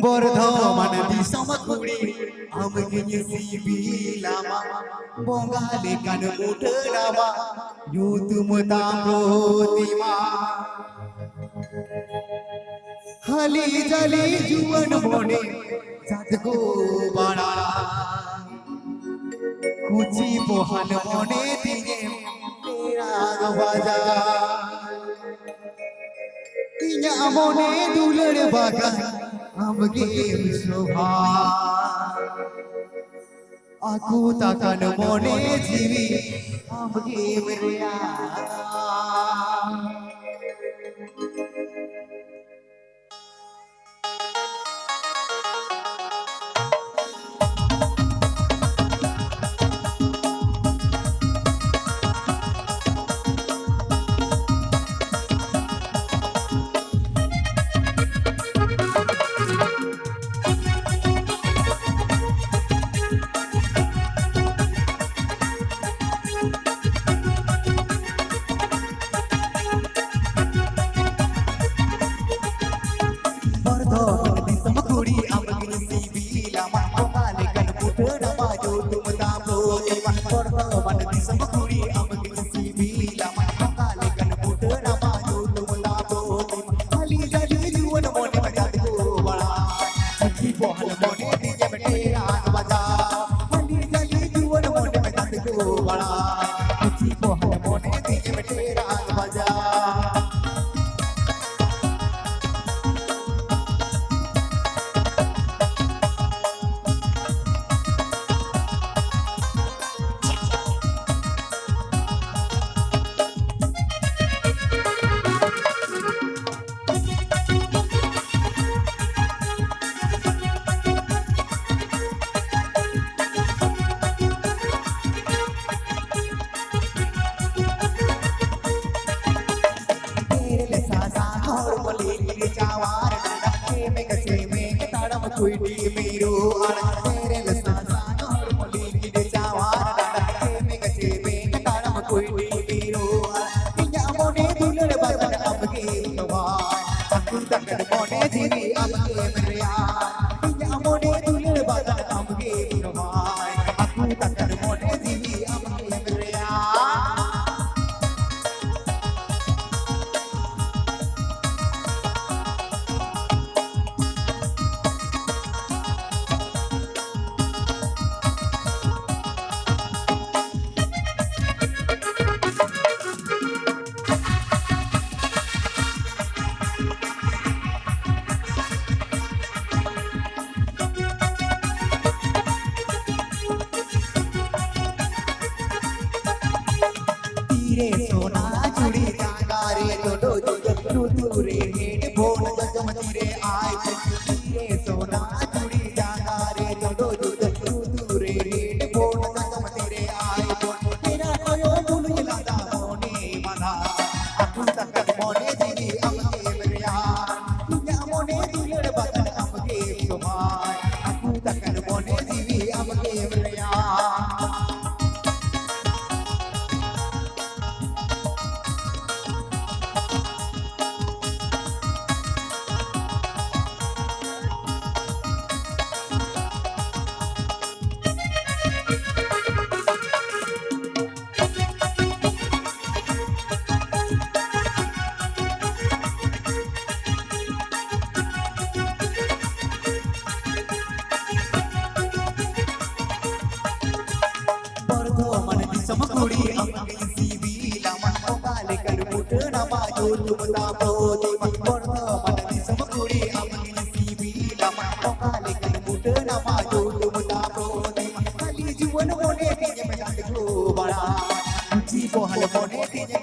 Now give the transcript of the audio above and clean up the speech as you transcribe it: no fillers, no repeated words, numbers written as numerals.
বর্ধমান দিশম কুড়ি আমগিনি সিবিলামা বঙ্গালে কান মুঠরামা ইউতুম তাম্রতিমা হালি জালি জুয়ান মনে জাতগো বাড়া কুচি পোহান মনে দিয়ে রাগ বাজা ইয়া মনে দুলর বাগান আমগে শোভা আকু তাকান মনে জীবি আমগে মরিয়া Kuidi miru anak tere lesana hormoli kide jawar dada mega chebe taram kuidi miru inya mone dulur bagan amge tawai aku takad mone jini amge meriya inya mone dulur bagan amge tawai aku takad mone jini amge meriya सोना चूड़ी जागारे जोड़ो जोड़ो रे head बोल जगमती रे आए रे सोना चूड़ी जागारे जोड़ो जोड़ो रे हेड बोल जगमती रे आए तेरा कोयो भूल लादा मोने मना aku takkan मोने जीनी amge meriya ya मोने दुलर बदन amge सुमाय aku takkan मोने जीवी amge meriya समकुड़ी amgi sibilama okale kal mutna maju tumta proti bordhaman di समकुड़ी amgi sibilama okale kal mutna maju tumta proti kali juwan mone tiye medan ko bada uchi pohal mone tiye